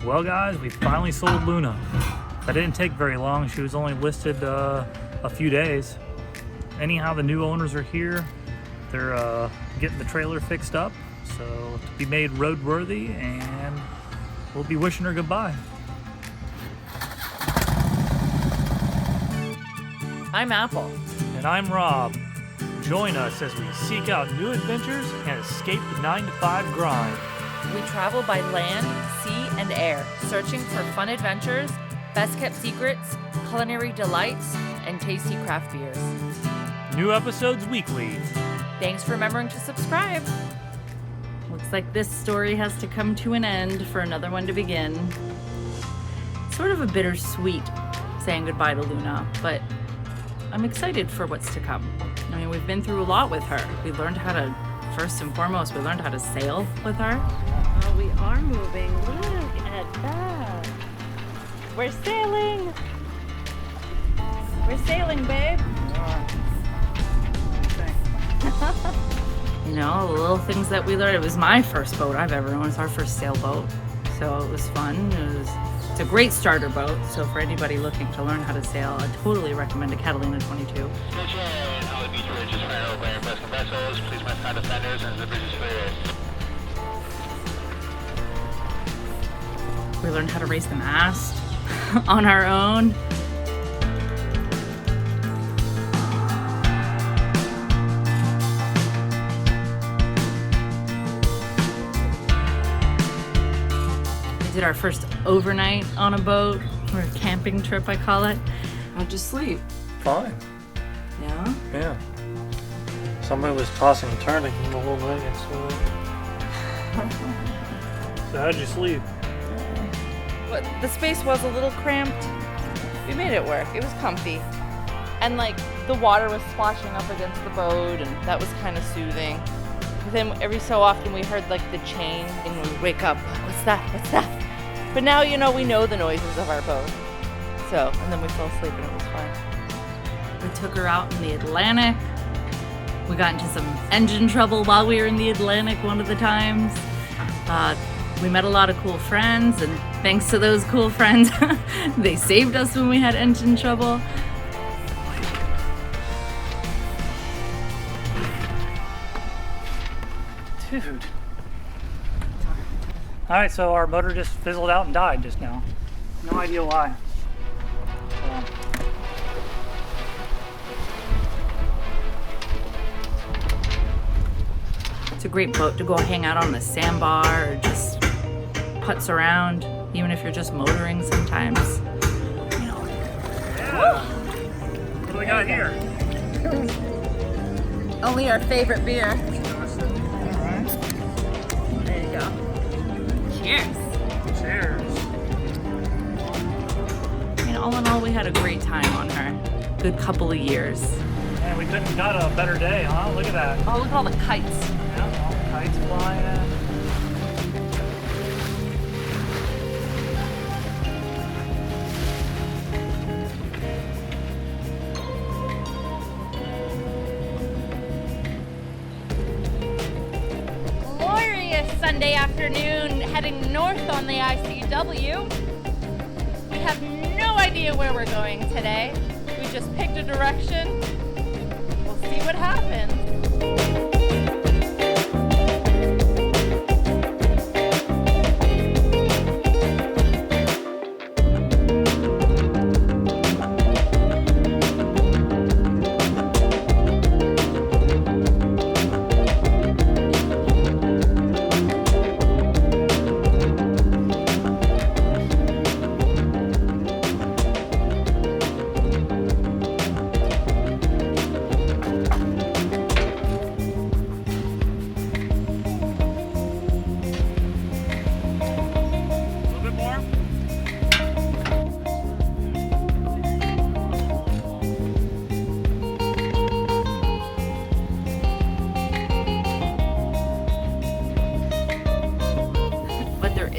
Well guys, we finally sold Luna. That didn't take very long. She was only listed a few days. Anyhow, the new owners are here. They're getting the trailer fixed up, so to be made roadworthy, and we'll be wishing her goodbye. I'm Apple. And I'm Rob. Join us as we seek out new adventures and escape the 9-to-5 grind. We travel by land, sea, and air, searching for fun adventures, best-kept secrets, culinary delights, and tasty craft beers. New episodes weekly. Thanks for remembering to subscribe. Looks like this story has to come to an end for another one to begin. Sort of a bittersweet saying goodbye to Luna, but I'm excited for what's to come. I mean, we've been through a lot with her. We learned how to, first and foremost, we learned how to sail with her. Oh, we are moving. Look at that. We're sailing. We're sailing, babe. You know, the little things that we learned. It was my first boat I've ever owned. It was our first sailboat, so it was fun. It's a great starter boat, so for anybody looking to learn how to sail, I totally recommend a Catalina 22. We learned how to raise the mast on our own. We did our first overnight on a boat, or a camping trip, I call it. How'd you sleep? Fine. Yeah? Yeah. Somebody was tossing and turning the whole night. So how'd you sleep? But the space was a little cramped. We made it work. It was comfy. And like the water was splashing up against the boat, and that was kind of soothing. But then every so often we heard like the chain, and we would wake up, what's that? What's that? But now, you know, we know the noises of our boat. So, and then we fell asleep and it was fine. We took her out in the Atlantic. We got into some engine trouble while we were in the Atlantic one of the times. We met a lot of cool friends, and thanks to those cool friends, they saved us when we had engine trouble. Dude. Alright, so our motor just fizzled out and died just now. No idea why. It's a great boat to go hang out on the sandbar or just putz around, even if you're just motoring sometimes. You know. Yeah. What do we got here? Only our favorite beer. There you go. Cheers. Cheers. I mean, all in all, we had a great time on her. Good couple of years. Man, we couldn't have got a better day, huh? Look at that. Oh, look at all the kites. Yeah, all the kites flying. Glorious Sunday afternoon heading north on the ICW. We have no idea where we're going today. We just picked a direction. We'll see what happens.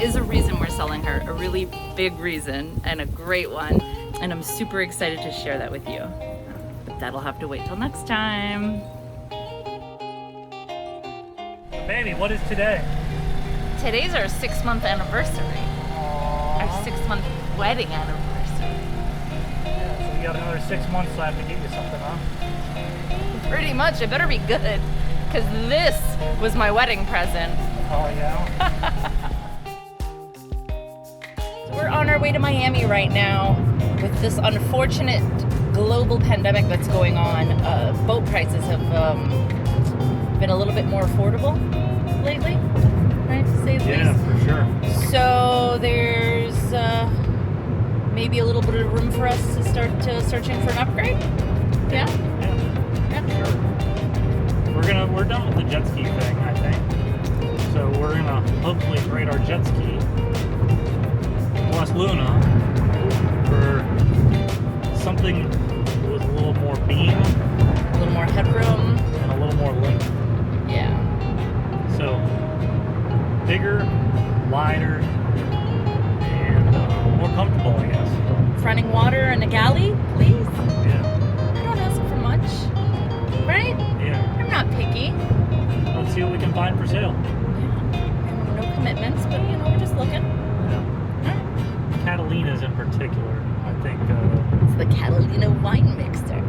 is a reason we're selling her, a really big reason and a great one, and I'm super excited to share that with you. But that'll have to wait till next time. Baby, what is today? Today's our 6-month anniversary. Aww. wedding anniversary. Yeah, so you got another 6 months so I have to get you something, huh? Pretty much. It better be good, because this was my wedding present. Oh, yeah? So we're on our way to Miami right now with this unfortunate global pandemic that's going on. Boat prices have been a little bit more affordable lately, right? To say the Yeah, least. for sure. So there's maybe a little bit of room for us to start searching for an upgrade. Yeah. Yeah, sure. We're done with the jet ski thing, I think. So we're gonna hopefully trade our jet ski plus Luna for something with a little more beam A little more headroom. and a little more length. Yeah. So bigger, wider, and more comfortable, I guess. Running water in a galley, please. Yeah. I don't ask for much, right? Yeah. I'm not picky. Let's see what we can find for sale. Yeah. No commitments, but we're just looking. Yeah. Catalinas in particular, I think. It's the Catalina wine mixer.